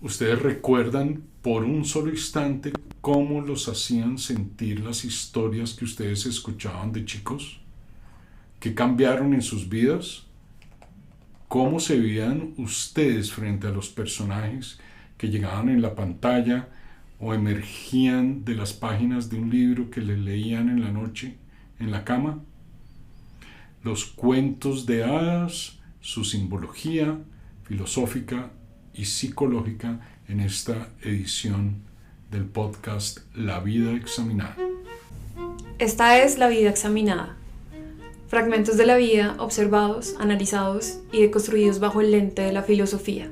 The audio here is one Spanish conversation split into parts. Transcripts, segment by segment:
¿Ustedes recuerdan por un solo instante cómo los hacían sentir las historias que ustedes escuchaban de chicos? ¿Qué cambiaron en sus vidas? ¿Cómo se veían ustedes frente a los personajes que llegaban en la pantalla o emergían de las páginas de un libro que les leían en la noche en la cama? Los cuentos de hadas, su simbología filosófica y psicológica en esta edición del podcast La Vida Examinada. Esta es La Vida Examinada. Fragmentos de la vida observados, analizados y deconstruidos bajo el lente de la filosofía.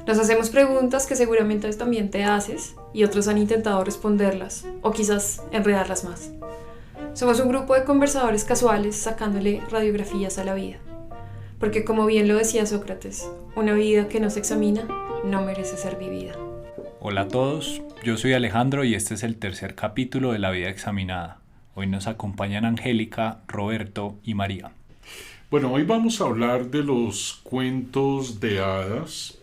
Nos hacemos preguntas que seguramente también te haces y otros han intentado responderlas o quizás enredarlas más. Somos un grupo de conversadores casuales sacándole radiografías a la vida. Porque como bien lo decía Sócrates, una vida que no se examina no merece ser vivida. Hola a todos, yo soy Alejandro y este es el tercer capítulo de La Vida Examinada. Hoy nos acompañan Angélica, Roberto y María. Bueno, hoy vamos a hablar de los cuentos de hadas,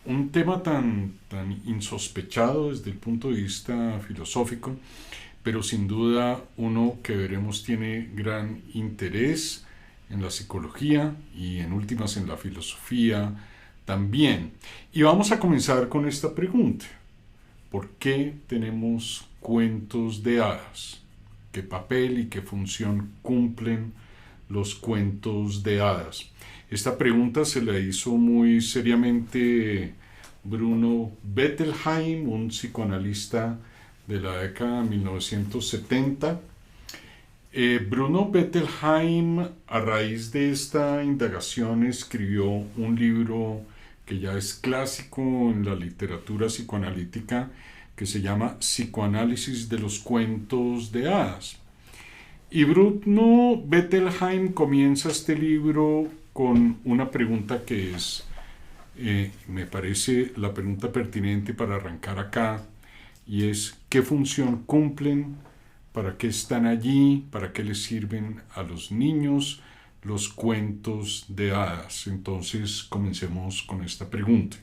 un tema tan insospechado desde el punto de vista filosófico, pero sin duda uno que veremos tiene gran interés en la psicología y en últimas en la filosofía también. Y vamos a comenzar con esta pregunta: ¿por qué tenemos cuentos de hadas? ¿Qué papel y qué función cumplen los cuentos de hadas? Esta pregunta se la hizo muy seriamente Bruno Bettelheim, un psicoanalista de la década de 1970. Bruno Bettelheim, a raíz de esta indagación, escribió un libro que ya es clásico en la literatura psicoanalítica, que se llama Psicoanálisis de los cuentos de hadas. Y Bruno Bettelheim comienza este libro con una pregunta que es, me parece la pregunta pertinente para arrancar acá, y es: ¿qué función cumplen? ¿Para qué están allí? ¿Para qué les sirven a los niños los cuentos de hadas? Entonces comencemos con esta pregunta.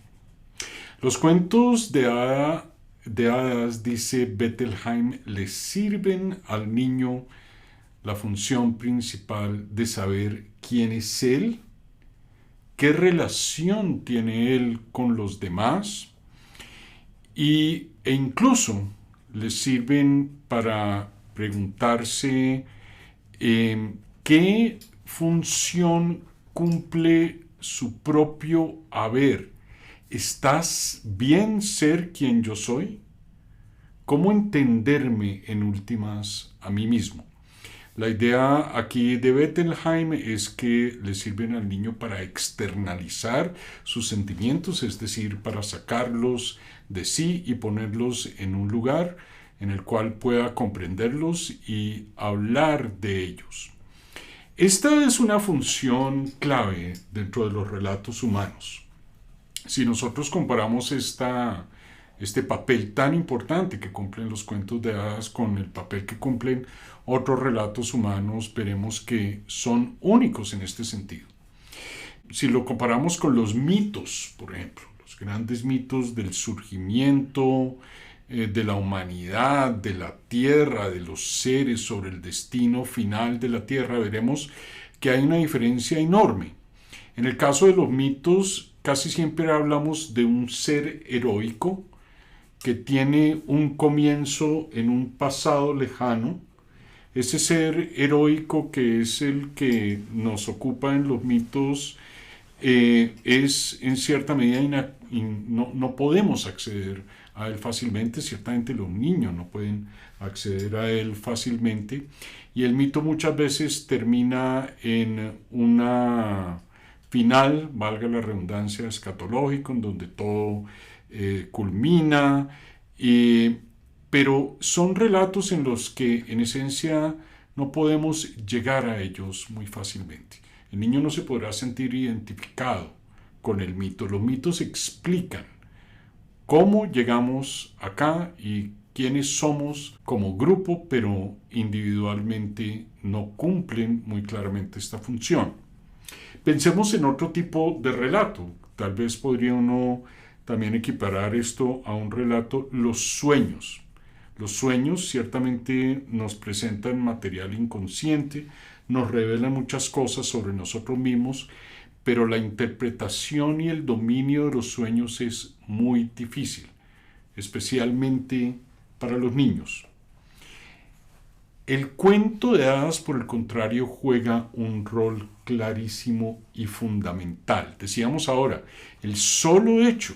Los cuentos de hadas, dice Bettelheim, le sirven al niño la función principal de saber quién es él, qué relación tiene él con los demás, e incluso le sirven para preguntarse qué función cumple su propio haber. ¿Estás bien ser quien yo soy? ¿Cómo entenderme en últimas a mí mismo? La idea aquí de Bettelheim es que le sirven al niño para externalizar sus sentimientos, es decir, para sacarlos de sí y ponerlos en un lugar en el cual pueda comprenderlos y hablar de ellos. Esta es una función clave dentro de los relatos humanos. Si nosotros comparamos este papel tan importante que cumplen los cuentos de hadas con el papel que cumplen otros relatos humanos, veremos que son únicos en este sentido. Si lo comparamos con los mitos, por ejemplo, los grandes mitos del surgimiento, de la humanidad, de la tierra, de los seres, sobre el destino final de la tierra, veremos que hay una diferencia enorme. En el caso de los mitos, casi siempre hablamos de un ser heroico que tiene un comienzo en un pasado lejano. Ese ser heroico, que es el que nos ocupa en los mitos, es en cierta medida no podemos acceder a él fácilmente. Ciertamente los niños no pueden acceder a él fácilmente, y el mito muchas veces termina en una final, valga la redundancia, escatológico, en donde todo culmina, pero son relatos en los que en esencia no podemos llegar a ellos muy fácilmente. El niño no se podrá sentir identificado con el mito. Los mitos explican cómo llegamos acá y quiénes somos como grupo, pero individualmente no cumplen muy claramente esta función. Pensemos en otro tipo de relato. Tal vez podría uno también equiparar esto a un relato, los sueños. Los sueños ciertamente nos presentan material inconsciente, nos revelan muchas cosas sobre nosotros mismos, pero la interpretación y el dominio de los sueños es muy difícil, especialmente para los niños. El cuento de hadas, por el contrario, juega un rol clarísimo y fundamental. Decíamos ahora, el solo hecho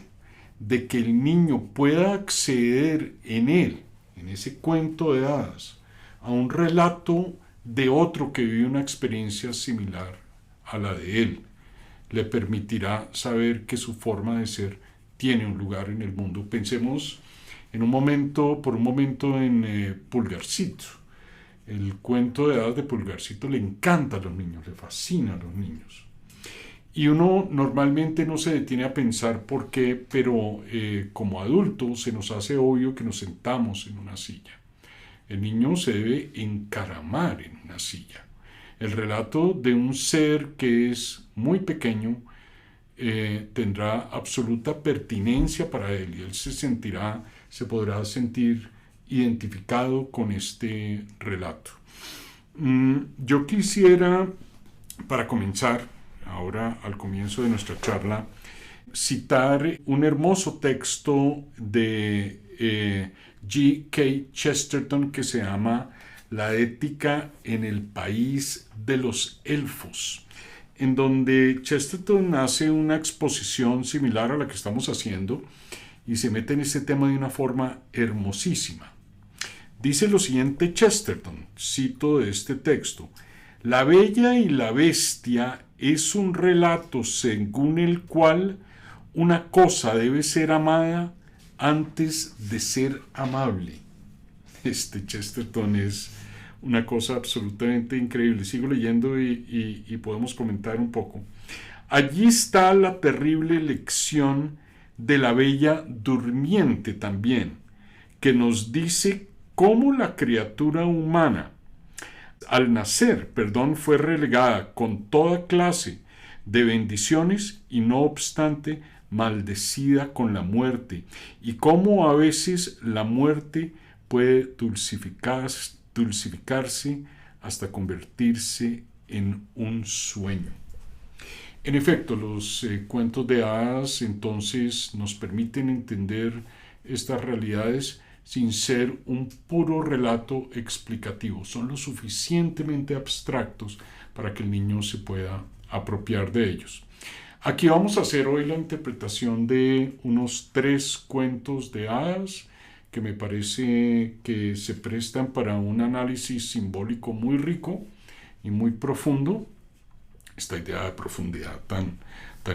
de que el niño pueda acceder en él, en ese cuento de hadas, a un relato de otro que vive una experiencia similar a la de él, le permitirá saber que su forma de ser tiene un lugar en el mundo. Pensemos por un momento en Pulgarcito. El cuento de hadas de Pulgarcito le encanta a los niños, le fascina a los niños. Y uno normalmente no se detiene a pensar por qué, pero como adulto se nos hace obvio que nos sentamos en una silla. El niño se debe encaramar en una silla. El relato de un ser que es muy pequeño tendrá absoluta pertinencia para él y él se podrá sentir identificado con este relato. Yo quisiera, para comenzar, ahora al comienzo de nuestra charla, citar un hermoso texto de G.K. Chesterton que se llama La ética en el país de los elfos, en donde Chesterton hace una exposición similar a la que estamos haciendo y se mete en este tema de una forma hermosísima. Dice lo siguiente Chesterton, cito de este texto: La Bella y la Bestia es un relato según el cual una cosa debe ser amada antes de ser amable. Este Chesterton es una cosa absolutamente increíble. Sigo leyendo y podemos comentar un poco. Allí está la terrible lección de la Bella Durmiente también, que nos dice cómo la criatura humana al nacer, fue relegada con toda clase de bendiciones y no obstante maldecida con la muerte, y cómo a veces la muerte puede dulcificarse hasta convertirse en un sueño. En efecto, los cuentos de hadas entonces nos permiten entender estas realidades sin ser un puro relato explicativo. Son lo suficientemente abstractos para que el niño se pueda apropiar de ellos. Aquí vamos a hacer hoy la interpretación de unos 3 cuentos de hadas que me parece que se prestan para un análisis simbólico muy rico y muy profundo. Esta idea de profundidad tan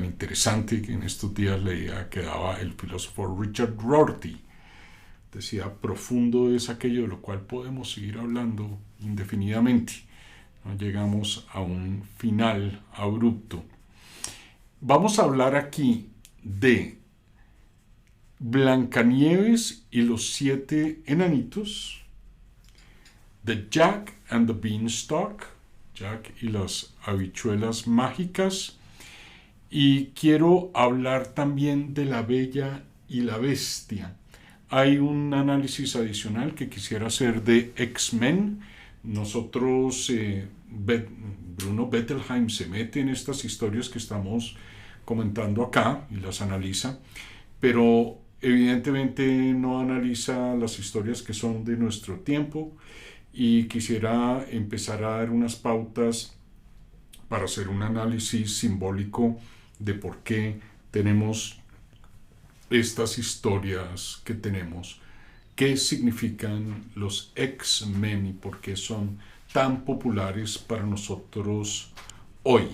interesante que en estos días leía que daba el filósofo Richard Rorty. Decía, profundo es aquello de lo cual podemos seguir hablando indefinidamente. No llegamos a un final abrupto. Vamos a hablar aquí de Blancanieves y los 7 enanitos, de Jack and the Beanstalk, Jack y las habichuelas mágicas, y quiero hablar también de la Bella y la Bestia. Hay un análisis adicional que quisiera hacer de X-Men. Nosotros, Bruno Bettelheim se mete en estas historias que estamos comentando acá y las analiza, pero evidentemente no analiza las historias que son de nuestro tiempo, y quisiera empezar a dar unas pautas para hacer un análisis simbólico de por qué tenemos estas historias que tenemos, qué significan los X-Men y por qué son tan populares para nosotros hoy.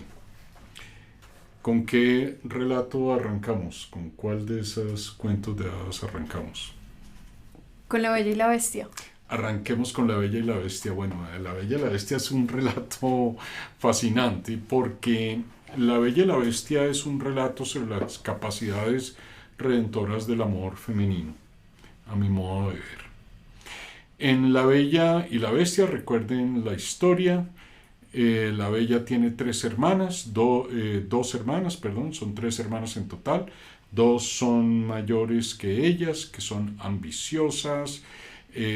¿Con qué relato arrancamos? ¿Con cuál de esos cuentos de hadas arrancamos? Con La Bella y la Bestia. Arranquemos con La Bella y la Bestia. Bueno, La Bella y la Bestia es un relato fascinante porque La Bella y la Bestia es un relato sobre las capacidades redentoras del amor femenino, a mi modo de ver. En La Bella y la Bestia, recuerden la historia, la Bella tiene 3 hermanas, son 3 hermanas en total, 2 son mayores que ellas, que son ambiciosas,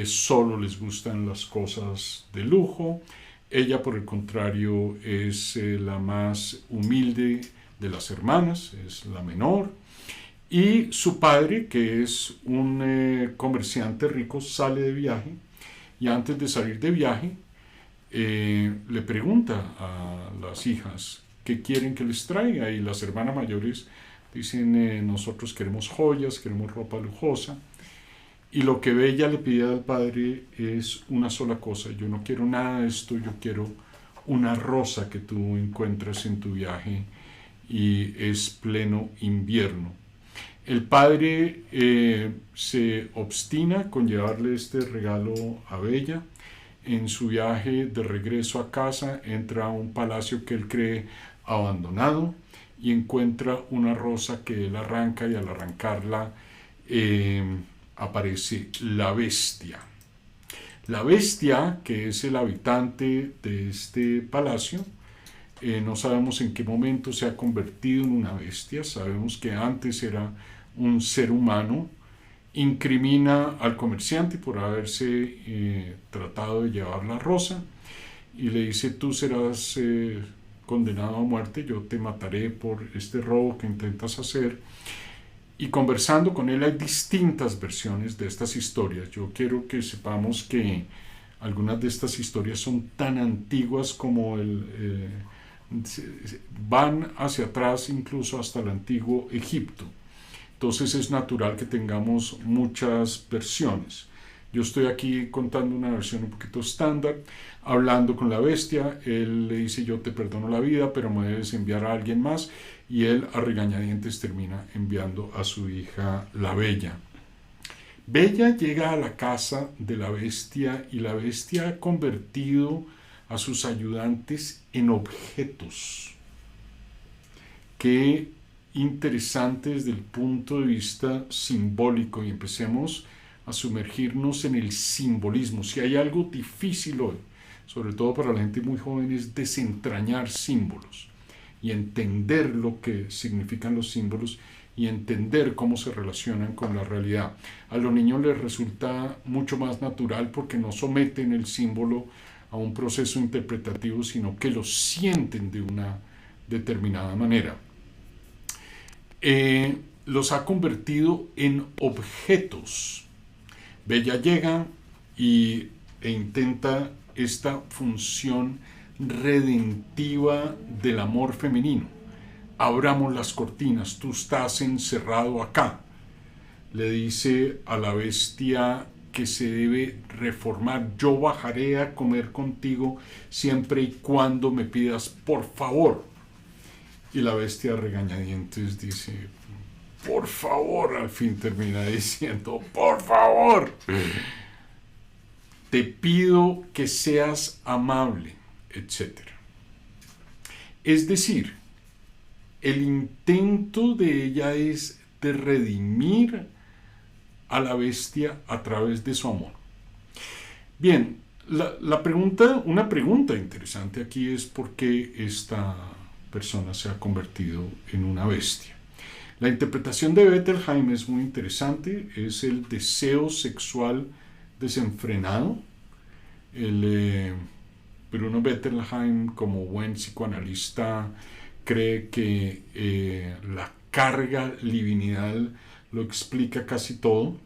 solo les gustan las cosas de lujo. Ella, por el contrario, es la más humilde de las hermanas, es la menor. Y su padre, que es un comerciante rico, sale de viaje y antes de salir de viaje le pregunta a las hijas qué quieren que les traiga, y las hermanas mayores dicen nosotros queremos joyas, queremos ropa lujosa. Y lo que Bella le pide al padre es una sola cosa: yo no quiero nada de esto, yo quiero una rosa que tú encuentras en tu viaje y es pleno invierno. El padre se obstina con llevarle este regalo a Bella. En su viaje de regreso a casa entra a un palacio que él cree abandonado y encuentra una rosa que él arranca, y al arrancarla aparece la bestia. La bestia, que es el habitante de este palacio, no sabemos en qué momento se ha convertido en una bestia. Sabemos que antes era un ser humano. Incrimina al comerciante por haberse tratado de llevar la rosa y le dice: tú serás condenado a muerte, yo te mataré por este robo que intentas hacer. Y conversando con él hay distintas versiones de estas historias. Yo quiero que sepamos que algunas de estas historias son tan antiguas como van hacia atrás, incluso hasta el antiguo Egipto. Entonces es natural que tengamos muchas versiones. Yo estoy aquí contando una versión un poquito estándar, hablando con la bestia. Él le dice: yo te perdono la vida, pero me debes enviar a alguien más. Y él, a regañadientes, termina enviando a su hija, la Bella. Bella llega a la casa de la bestia y la bestia ha convertido a sus ayudantes en objetos. Qué interesante desde el punto de vista simbólico, y empecemos a sumergirnos en el simbolismo. Si hay algo difícil hoy, sobre todo para la gente muy joven, es desentrañar símbolos y entender lo que significan los símbolos y entender cómo se relacionan con la realidad. A los niños les resulta mucho más natural porque no someten el símbolo a un proceso interpretativo, sino que lo sienten de una determinada manera. Los ha convertido en objetos. Bella llega e intenta esta función redentiva del amor femenino. Abramos las cortinas, tú estás encerrado acá. Le dice a la bestia que se debe reformar. Yo bajaré a comer contigo siempre y cuando me pidas por favor. Y la bestia, regañadientes, dice: por favor. Al fin termina diciendo: por favor, te pido que seas amable, etc. Es decir, el intento de ella es de redimir a la bestia a través de su amor. Bien, una pregunta interesante aquí es: ¿por qué esta persona se ha convertido en una bestia? La interpretación de Bettelheim es muy interesante. Es el deseo sexual desenfrenado. Bruno Bettelheim, como buen psicoanalista, cree que la carga libidinal lo explica casi todo.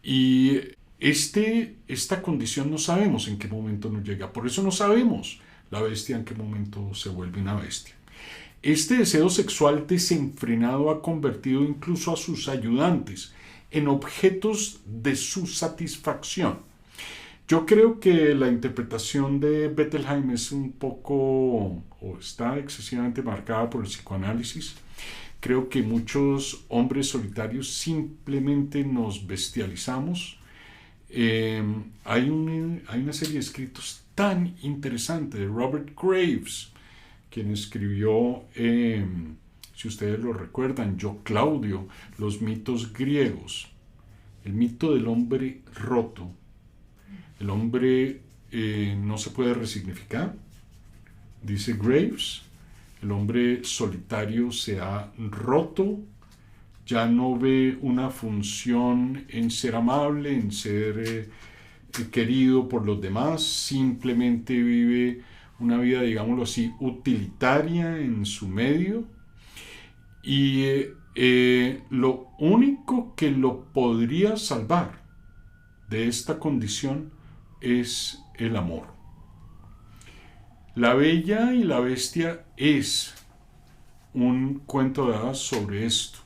Y esta condición no sabemos en qué momento nos llega. Por eso no sabemos la bestia en qué momento se vuelve una bestia. Este deseo sexual desenfrenado ha convertido incluso a sus ayudantes en objetos de su satisfacción. Yo creo que la interpretación de Bettelheim es un poco, o está excesivamente marcada por el psicoanálisis. Creo que muchos hombres solitarios simplemente nos bestializamos. Hay una serie de escritos tan interesante de Robert Graves, quien escribió, si ustedes lo recuerdan, Yo Claudio, los mitos griegos, el mito del hombre roto. El hombre no se puede resignificar, dice Graves. El hombre solitario se ha roto ya no ve una función en ser amable, en ser querido por los demás, simplemente vive una vida, digámoslo así, utilitaria en su medio, y lo único que lo podría salvar de esta condición es el amor. La Bella y la Bestia es un cuento de hadas sobre esto.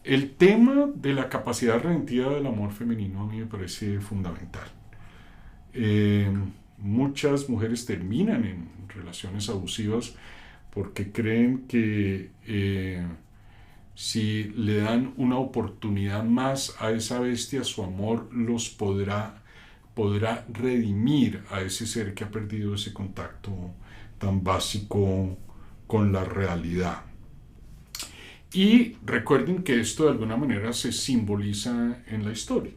El tema de la capacidad redentiva del amor femenino a mí me parece fundamental. Muchas mujeres terminan en relaciones abusivas porque creen que si le dan una oportunidad más a esa bestia, su amor los podrá redimir a ese ser que ha perdido ese contacto tan básico con la realidad. Y recuerden que esto de alguna manera se simboliza en la historia.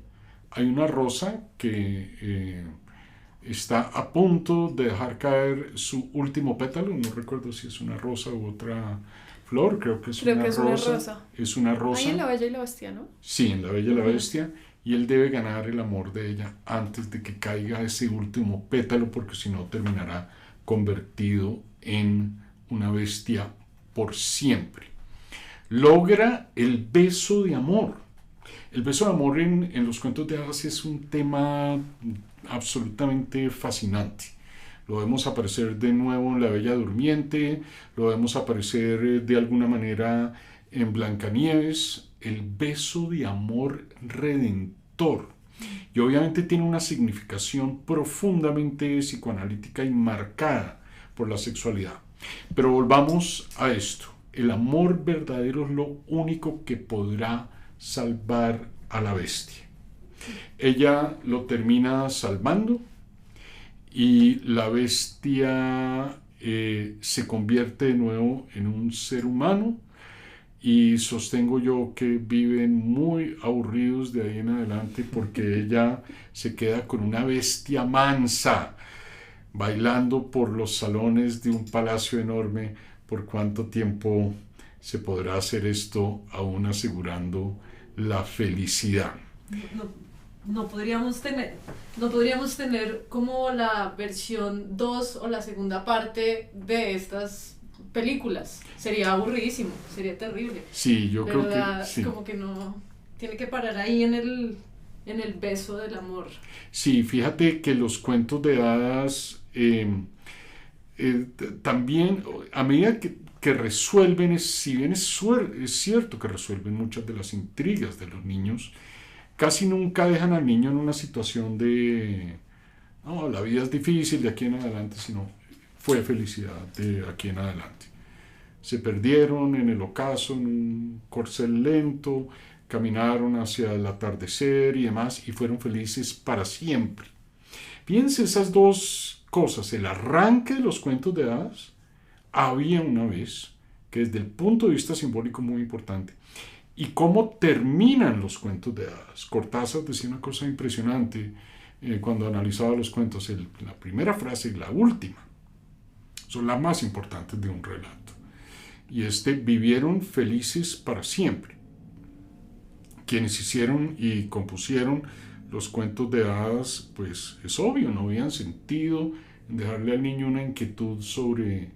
Hay una rosa que está a punto de dejar caer su último pétalo, no recuerdo si es una rosa u otra flor, creo que es una rosa. Es una rosa. Ahí en La Bella y la Bestia, ¿no? Sí, en La Bella y la Bestia, y él debe ganar el amor de ella antes de que caiga ese último pétalo, porque si no terminará convertido en una bestia por siempre. Logra el beso de amor. El beso de amor en los cuentos de hadas es un tema absolutamente fascinante. Lo vemos aparecer de nuevo en La Bella Durmiente, lo vemos aparecer de alguna manera en Blancanieves. El beso de amor redentor. Y obviamente tiene una significación profundamente psicoanalítica y marcada por la sexualidad. Pero volvamos a esto. El amor verdadero es lo único que podrá salvar a la bestia. Ella lo termina salvando y la bestia se convierte de nuevo en un ser humano, y sostengo yo que viven muy aburridos de ahí en adelante, porque ella se queda con una bestia mansa bailando por los salones de un palacio enorme. ¿Por cuánto tiempo se podrá hacer esto aún asegurando la felicidad? No podríamos tener como la versión 2 o la segunda parte de estas películas. Sería aburridísimo, sería terrible. Sí, yo creo que sí. Como que no tiene que parar ahí en el beso del amor. Sí, fíjate que los cuentos de hadas también, a medida que resuelven, si bien es cierto que resuelven muchas de las intrigas de los niños, casi nunca dejan al niño en una situación de no, la vida es difícil de aquí en adelante, sino fue felicidad de aquí en adelante. Se perdieron en el ocaso, en un corcel lento, caminaron hacia el atardecer y demás, y fueron felices para siempre. Fíjense esas dos cosas, el arranque de los cuentos de hadas, había una vez, que desde el punto de vista simbólico muy importante, y cómo terminan los cuentos de hadas. Cortázar decía una cosa impresionante cuando analizaba los cuentos, la primera frase y la última son las más importantes de un relato, y vivieron felices para siempre. Quienes hicieron y compusieron los cuentos de hadas, pues es obvio, no habían sentido en dejarle al niño una inquietud sobre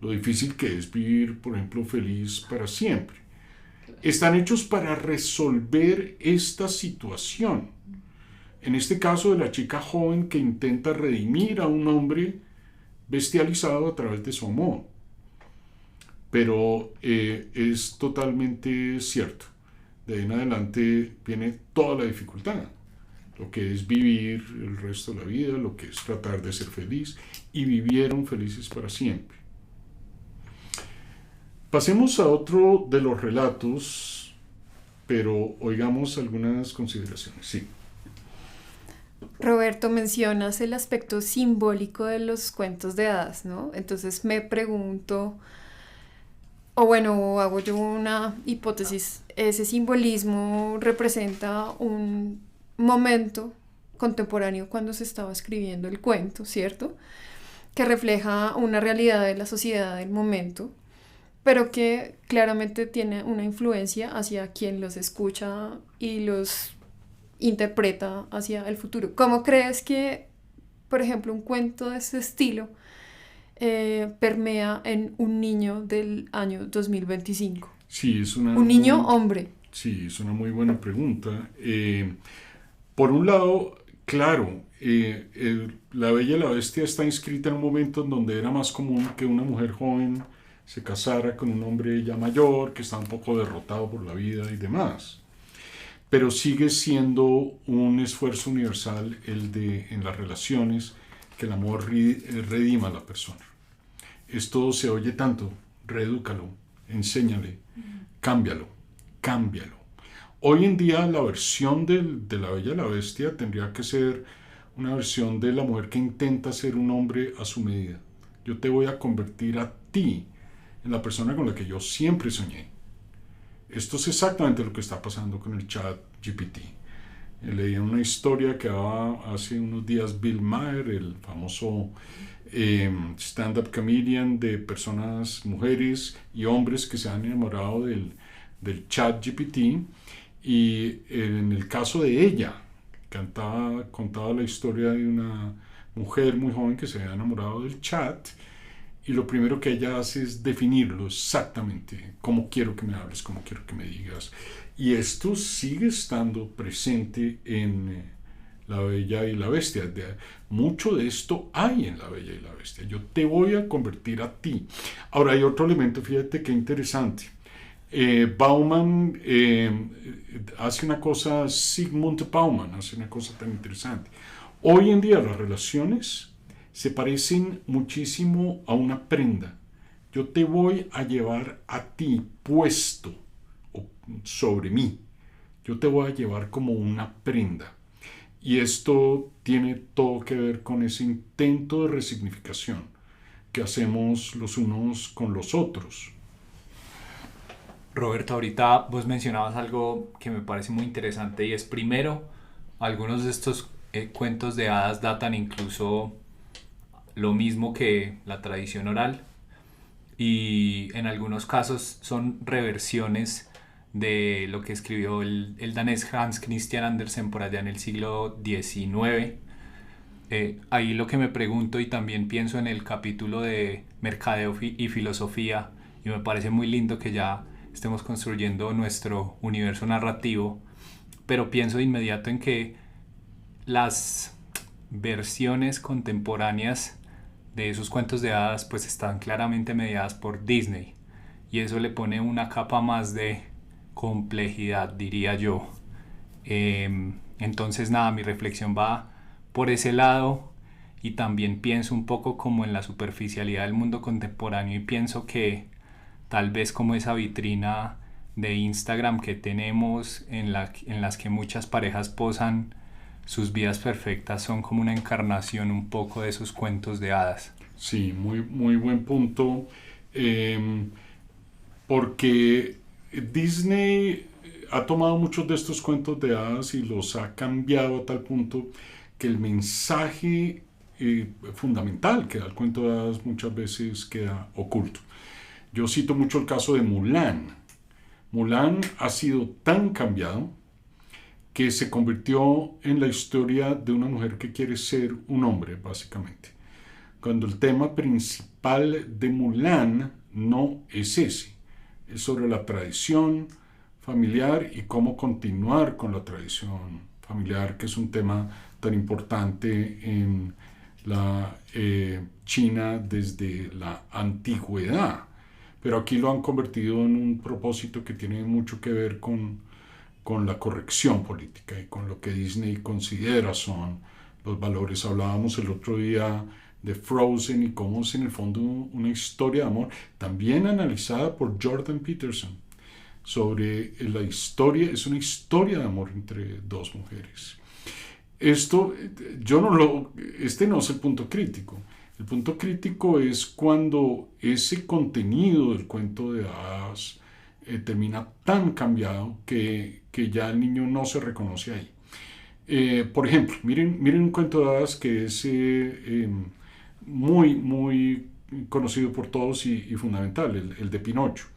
lo difícil que es vivir, por ejemplo, feliz para siempre. Están hechos para resolver esta situación. En este caso de la chica joven que intenta redimir a un hombre bestializado a través de su amor. Pero es totalmente cierto. De ahí en adelante viene toda la dificultad. Lo que es vivir el resto de la vida, lo que es tratar de ser feliz, y vivieron felices para siempre. Pasemos a otro de los relatos, pero oigamos algunas consideraciones. Sí. Roberto, mencionas el aspecto simbólico de los cuentos de hadas, ¿no? Entonces me pregunto, o bueno, hago yo una hipótesis, ¿ese simbolismo representa un momento contemporáneo cuando se estaba escribiendo el cuento, ¿cierto? Que refleja una realidad de la sociedad del momento, pero que claramente tiene una influencia hacia quien los escucha y los interpreta hacia el futuro. ¿Cómo crees que, por ejemplo, un cuento de ese estilo permea en un niño del año 2025? Sí, es una... Un niño hombre. Sí, es una muy buena pregunta. Por un lado, claro, La Bella y la Bestia está inscrita en un momento en donde era más común que una mujer joven se casara con un hombre ya mayor, que está un poco derrotado por la vida y demás. Pero sigue siendo un esfuerzo universal el de, en las relaciones, que el amor redima a la persona. Esto se oye tanto: reedúcalo, enséñale, cámbialo, cámbialo. Hoy en día la versión de La Bella y la Bestia tendría que ser una versión de la mujer que intenta ser un hombre a su medida. Yo te voy a convertir a ti en la persona con la que yo siempre soñé. Esto es exactamente lo que está pasando con el chat GPT. Leí una historia que daba hace unos días Bill Maher, el famoso stand-up comedian de personas, mujeres y hombres que se han enamorado del chat GPT. Y en el caso de ella, contaba la historia de una mujer muy joven que se había enamorado del chat, y lo primero que ella hace es definirlo exactamente: cómo quiero que me hables, cómo quiero que me digas. Y esto sigue estando presente en La Bella y la Bestia. Mucho de esto hay en La Bella y la Bestia. Yo te voy a convertir a ti. Ahora hay otro elemento, fíjate qué interesante. Bauman hace una cosa, Zygmunt Bauman hace una cosa tan interesante. Hoy en día las relaciones se parecen muchísimo a una prenda. Yo te voy a llevar a ti puesto sobre mí. Yo te voy a llevar como una prenda. Y esto tiene todo que ver con ese intento de resignificación que hacemos los unos con los otros. Roberto, ahorita vos mencionabas algo que me parece muy interesante, y es, primero, algunos de estos cuentos de hadas datan incluso lo mismo que la tradición oral, y en algunos casos son reversiones de lo que escribió el danés Hans Christian Andersen por allá en el siglo XIX. Ahí lo que me pregunto, y también pienso en el capítulo de Mercadeo y Filosofía, y me parece muy lindo que ya estemos construyendo nuestro universo narrativo, pero pienso de inmediato en que las versiones contemporáneas de esos cuentos de hadas pues están claramente mediadas por Disney, y eso le pone una capa más de complejidad, diría yo. Entonces nada, mi reflexión va por ese lado, y también pienso un poco como en la superficialidad del mundo contemporáneo, y pienso que tal vez como esa vitrina de Instagram que tenemos en las que muchas parejas posan sus vidas perfectas son como una encarnación un poco de esos cuentos de hadas. Sí, muy, muy buen punto, porque Disney ha tomado muchos de estos cuentos de hadas y los ha cambiado a tal punto que el mensaje fundamental que da el cuento de hadas muchas veces queda oculto. Yo cito mucho el caso de Mulan. Mulan ha sido tan cambiado que se convirtió en la historia de una mujer que quiere ser un hombre, básicamente. Cuando el tema principal de Mulan no es ese. Es sobre la tradición familiar y cómo continuar con la tradición familiar, que es un tema tan importante en la China desde la antigüedad. Pero aquí lo han convertido en un propósito que tiene mucho que ver con la corrección política y con lo que Disney considera son los valores. Hablábamos el otro día de Frozen y cómo es en el fondo una historia de amor, también analizada por Jordan Peterson, sobre la historia, es una historia de amor entre dos mujeres. Esto, este no es el punto crítico. El punto crítico es cuando ese contenido del cuento de hadas termina tan cambiado que ya el niño no se reconoce ahí. Por ejemplo, miren un cuento de hadas que es muy, muy conocido por todos y fundamental, el de Pinocho.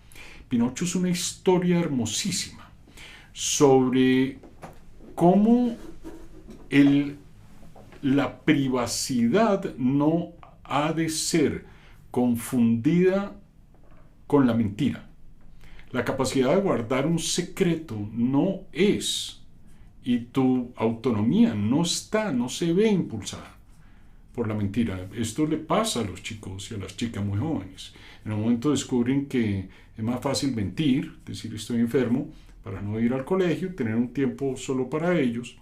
Pinocho es una historia hermosísima sobre cómo la privacidad no ha de ser confundida con la mentira. La capacidad de guardar un secreto no es, y tu autonomía no se ve impulsada por la mentira. Esto le pasa a los chicos y a las chicas muy jóvenes. En un momento descubren que es más fácil mentir, decir estoy enfermo, para no ir al colegio, tener un tiempo solo para ellos.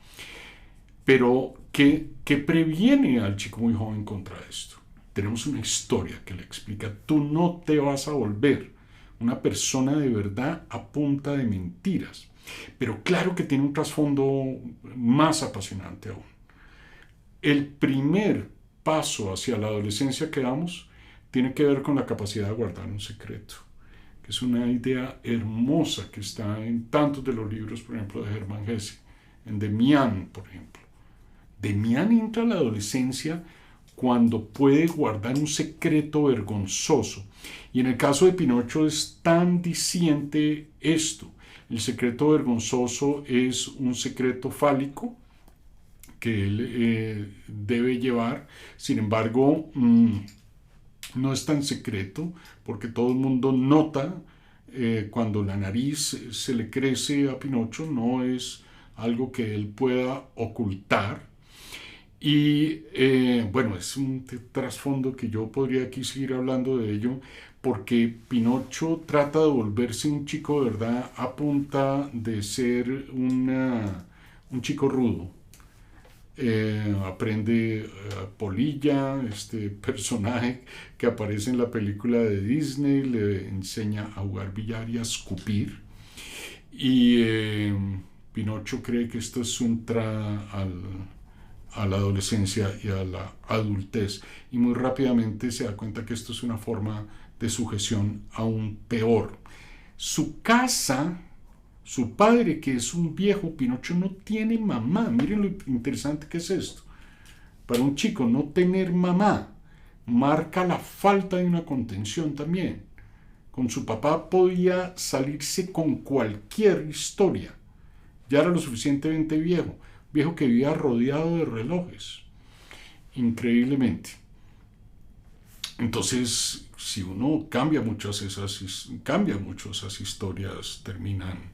Pero, ¿qué previene al chico muy joven contra esto? Tenemos una historia que le explica, tú no te vas a volver una persona de verdad a punta de mentiras. Pero claro que tiene un trasfondo más apasionante aún. El primer paso hacia la adolescencia que damos tiene que ver con la capacidad de guardar un secreto, que es una idea hermosa que está en tantos de los libros, por ejemplo, de Hermann Hesse, en Demián, por ejemplo. Demián entra a la adolescencia cuando puede guardar un secreto vergonzoso. Y en el caso de Pinocho es tan diciente esto. El secreto vergonzoso es un secreto fálico que él debe llevar. Sin embargo, no es tan secreto porque todo el mundo nota cuando la nariz se le crece a Pinocho. No es algo que él pueda ocultar. Y bueno, es un trasfondo que yo podría aquí seguir hablando de ello, porque Pinocho trata de volverse un chico de verdad a punta de ser un chico rudo. Aprende polilla, este personaje que aparece en la película de Disney, le enseña a jugar billar y a escupir. Y Pinocho cree que esto es su entrada a la adolescencia y a la adultez, y muy rápidamente se da cuenta que esto es una forma de sujeción aún peor. Su casa, su padre, que es un viejo, Pinocho no tiene mamá. Miren lo interesante que es esto. Para un chico no tener mamá marca la falta de una contención también. Con su papá podía salirse con cualquier historia. Ya era lo suficientemente viejo que vivía rodeado de relojes, increíblemente. Entonces, si uno cambia mucho esas historias, terminan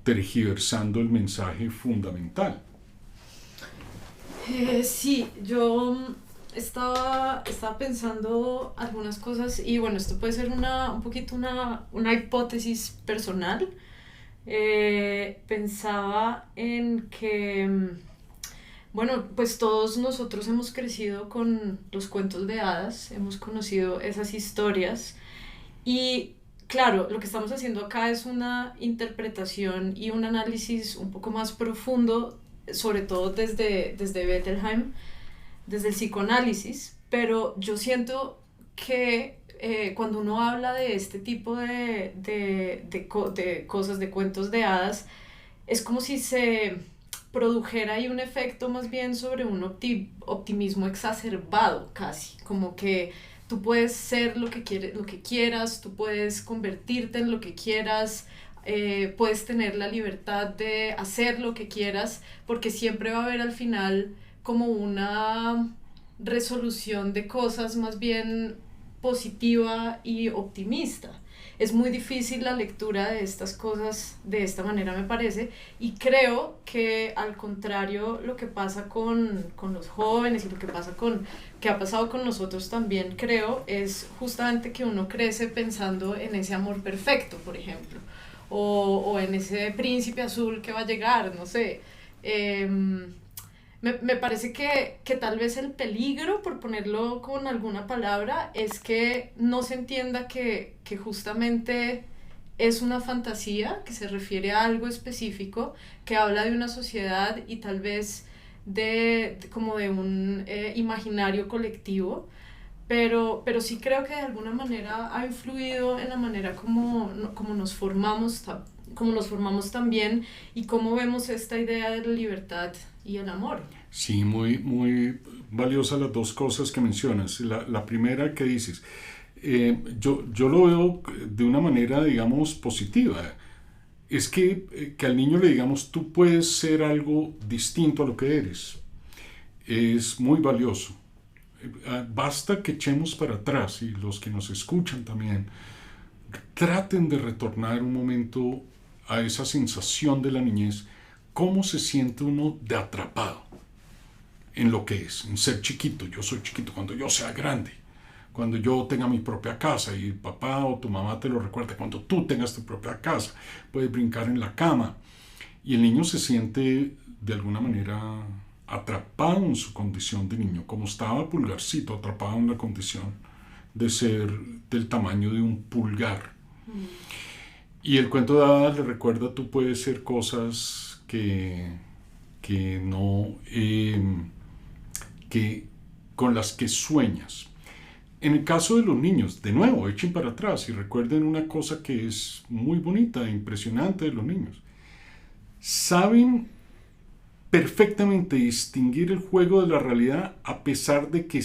tergiversando el mensaje fundamental. Sí, yo estaba pensando algunas cosas y bueno, esto puede ser un poquito una hipótesis personal. Pensaba en que, bueno, pues todos nosotros hemos crecido con los cuentos de hadas, hemos conocido esas historias y claro, lo que estamos haciendo acá es una interpretación y un análisis un poco más profundo, sobre todo desde Bettelheim, desde el psicoanálisis, pero yo siento que cuando uno habla de este tipo de cosas, de cuentos de hadas, es como si se produjera ahí un efecto más bien sobre un optimismo exacerbado casi, como que tú puedes ser lo que quieras, tú puedes convertirte en lo que quieras, puedes tener la libertad de hacer lo que quieras, porque siempre va a haber al final como una resolución de cosas más bien positiva y optimista. Es muy difícil la lectura de estas cosas de esta manera, me parece, y creo que al contrario lo que pasa con los jóvenes y lo que ha pasado con nosotros también, creo, es justamente que uno crece pensando en ese amor perfecto, por ejemplo, o en ese príncipe azul que va a llegar, no sé. Me parece que tal vez el peligro, por ponerlo con alguna palabra, es que no se entienda que justamente es una fantasía, que se refiere a algo específico, que habla de una sociedad y tal vez como de un imaginario colectivo, pero sí creo que de alguna manera ha influido en la manera como nos formamos cómo nos formamos también y cómo vemos esta idea de la libertad y el amor. Sí, muy, muy valiosas las dos cosas que mencionas. La primera que dices, yo lo veo de una manera, digamos, positiva. Es que al niño le digamos, tú puedes ser algo distinto a lo que eres. Es muy valioso. Basta que echemos para atrás, y los que nos escuchan también, traten de retornar un momento a esa sensación de la niñez, cómo se siente uno de atrapado en lo que es, en ser chiquito. Yo soy chiquito cuando yo sea grande, cuando yo tenga mi propia casa y papá o tu mamá te lo recuerda, cuando tú tengas tu propia casa, puedes brincar en la cama y el niño se siente de alguna manera atrapado en su condición de niño, como estaba Pulgarcito atrapado en la condición de ser del tamaño de un pulgar. Y el cuento de hadas le recuerda, tú puedes ser cosas que no, que con las que sueñas. En el caso de los niños, de nuevo, echen para atrás y recuerden una cosa que es muy bonita e impresionante de los niños. Saben perfectamente distinguir el juego de la realidad a pesar de que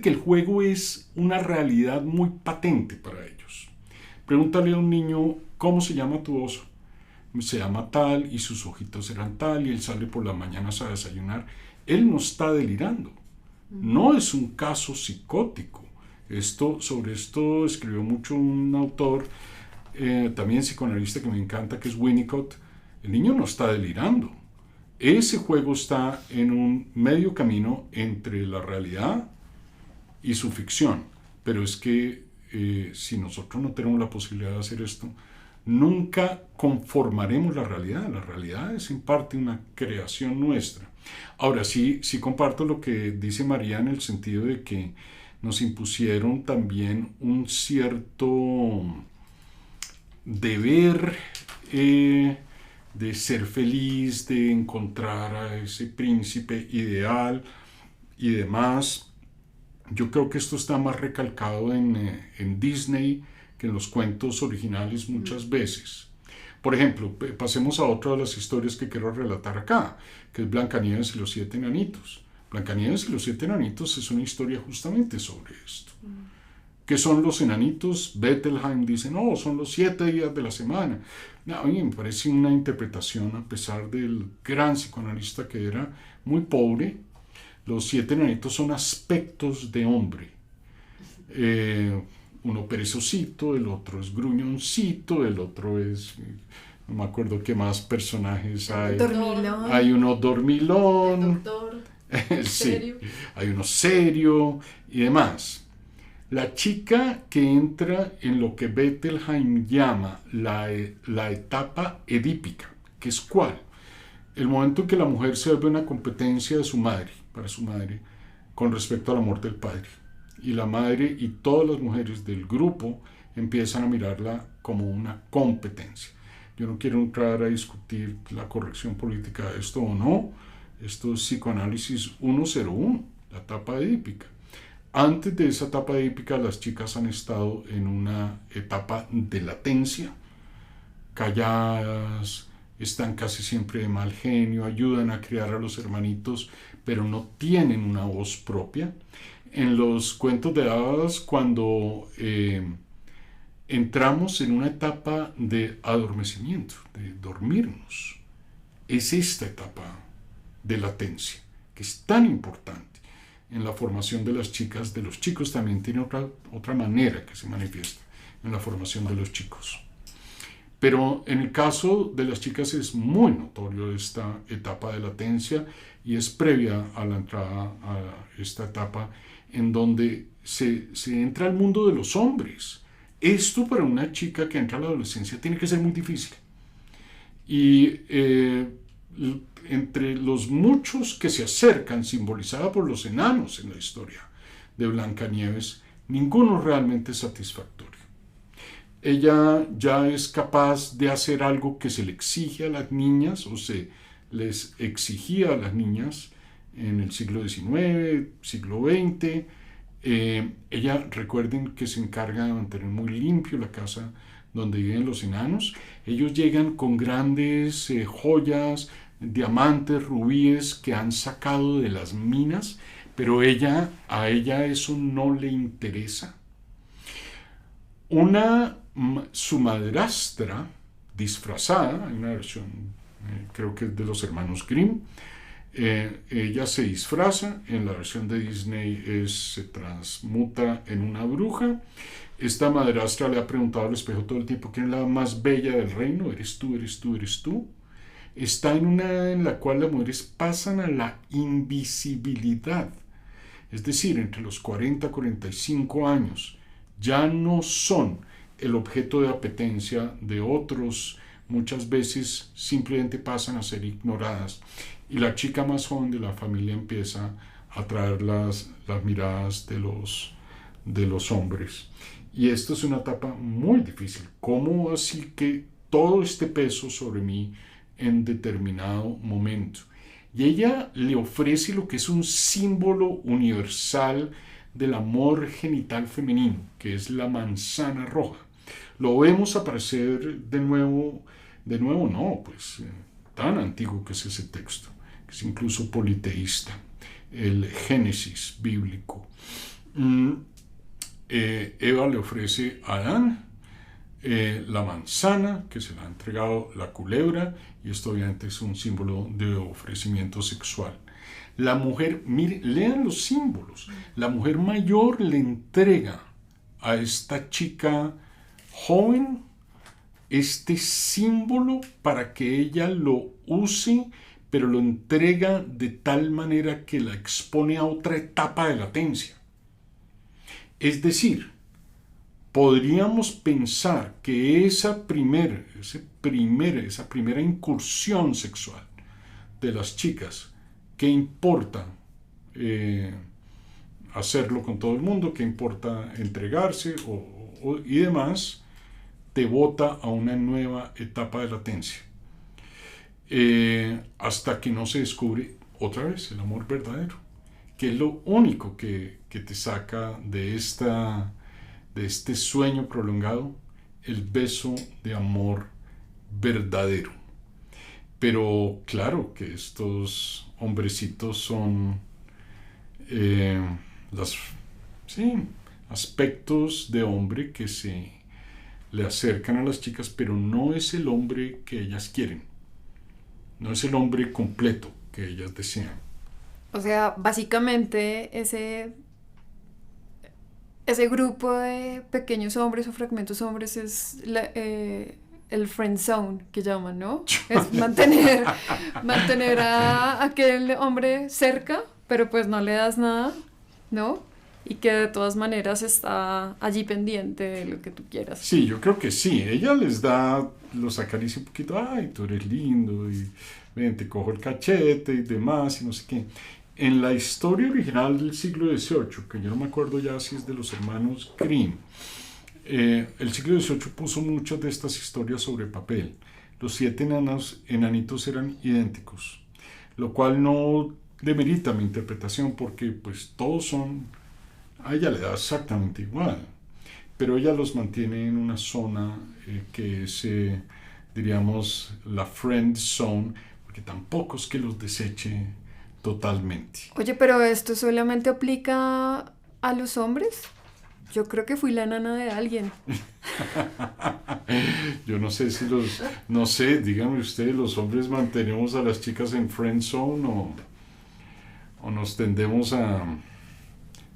el juego es una realidad muy patente para ellos. Pregúntale a un niño, ¿cómo se llama tu oso? Se llama tal y sus ojitos eran tal y él sale por las mañanas a desayunar. Él no está delirando. No es un caso psicótico. Sobre esto escribió mucho un autor, también psicoanalista que me encanta, que es Winnicott. El niño no está delirando. Ese juego está en un medio camino entre la realidad y su ficción. Pero es que si nosotros no tenemos la posibilidad de hacer esto, nunca conformaremos la realidad. La realidad es en parte una creación nuestra. Ahora sí comparto lo que dice María en el sentido de que nos impusieron también un cierto deber de ser feliz, de encontrar a ese príncipe ideal y demás. Yo creo que esto está más recalcado en Disney que en los cuentos originales muchas veces. Por ejemplo, pasemos a otra de las historias que quiero relatar acá, que es Blancanieves y los 7 enanitos. Blancanieves y los 7 enanitos es una historia justamente sobre esto. ¿Qué son los enanitos? Bettelheim dice, no, son los 7 días de la semana. No, a mí me parece una interpretación, a pesar del gran psicoanalista que era, muy pobre. Los 7 enanitos son aspectos de hombre. Uno perezosito, el otro es gruñoncito, el otro es, no me acuerdo qué más personajes hay. Dormilón. Hay uno dormilón. Doctor, Sí, serio. hay uno serio y demás. La chica que entra en lo que Bettelheim llama la etapa edípica, que es ¿cuál? El momento en que la mujer se vuelve una competencia de su madre, para su madre, con respecto al amor del padre. Y la madre y todas las mujeres del grupo empiezan a mirarla como una competencia. Yo no quiero entrar a discutir la corrección política de esto o no. Esto es psicoanálisis 101, la etapa edípica. Antes de esa etapa edípica, las chicas han estado en una etapa de latencia, calladas, están casi siempre de mal genio, ayudan a criar a los hermanitos, pero no tienen una voz propia. En los cuentos de hadas, cuando entramos en una etapa de adormecimiento, de dormirnos, es esta etapa de latencia, que es tan importante en la formación de las chicas. De los chicos también tiene otra manera que se manifiesta en la formación de los chicos. Pero en el caso de las chicas es muy notorio esta etapa de latencia y es previa a la entrada a esta etapa en donde se entra al mundo de los hombres. Esto para una chica que entra a la adolescencia tiene que ser muy difícil. Y entre los muchos que se acercan, simbolizada por los enanos en la historia de Blancanieves, ninguno realmente es satisfactorio. Ella ya es capaz de hacer algo que se le exige a las niñas, o se les exigía a las niñas en el siglo XIX, siglo XX. Ella, recuerden que se encarga de mantener muy limpio la casa donde viven los enanos. Ellos llegan con grandes joyas, diamantes, rubíes que han sacado de las minas, pero a ella eso no le interesa. Su madrastra disfrazada, hay una versión, creo que es de los hermanos Grimm, ella se disfraza, en la versión de Disney se transmuta en una bruja. Esta madrastra le ha preguntado al espejo todo el tiempo quién es la más bella del reino, eres tú, eres tú, eres tú. Está en una en la cual las mujeres pasan a la invisibilidad, es decir, entre los 40 y 45 años, ya no son el objeto de apetencia de otros, muchas veces simplemente pasan a ser ignoradas y la chica más joven de la familia empieza a atraer las miradas de los hombres. Y esto es una etapa muy difícil. ¿Cómo así que todo este peso sobre mí en determinado momento? Y ella le ofrece lo que es un símbolo universal del amor genital femenino, que es la manzana roja. Lo vemos aparecer de nuevo no, pues tan antiguo que es ese texto, que es incluso politeísta, el Génesis bíblico. Eva le ofrece a Adán la manzana, que se le ha entregado la culebra, y esto obviamente es un símbolo de ofrecimiento sexual. La mujer, mire, lean los símbolos, la mujer mayor le entrega a esta chica joven este símbolo para que ella lo use, pero lo entrega de tal manera que la expone a otra etapa de latencia. Es decir, podríamos pensar que esa primera incursión sexual de las chicas, ¿qué importa hacerlo con todo el mundo? ¿Qué importa entregarse y demás? Te bota a una nueva etapa de latencia. Hasta que no se descubre otra vez el amor verdadero, que es lo único que te saca de este sueño prolongado, el beso de amor verdadero. Pero claro que estos hombrecitos son aspectos de hombre que se le acercan a las chicas, pero no es el hombre que ellas quieren, no es el hombre completo que ellas desean. O sea, básicamente ese grupo de pequeños hombres o fragmentos hombres es el friend zone que llaman, ¿no? Es mantener a aquel hombre cerca, pero pues no le das nada, ¿no? Y que de todas maneras está allí pendiente de lo que tú quieras. Sí, yo creo que sí. Ella los acaricia un poquito. Ay, tú eres lindo. Y ven, te cojo el cachete y demás y no sé qué. En la historia original del siglo XVIII, que yo no me acuerdo ya si es de los hermanos Grimm, el siglo XVIII puso muchas de estas historias sobre papel. Los 7 enanitos eran idénticos, lo cual no demerita mi interpretación porque pues todos son... A ella le da exactamente igual, pero ella los mantiene en una zona que es, diríamos, la friend zone, porque tampoco es que los deseche totalmente. Oye, pero ¿esto solamente aplica a los hombres? Yo creo que fui la nana de alguien. Yo no sé no sé, díganme ustedes, ¿los hombres mantenemos a las chicas en friend zone o nos tendemos a...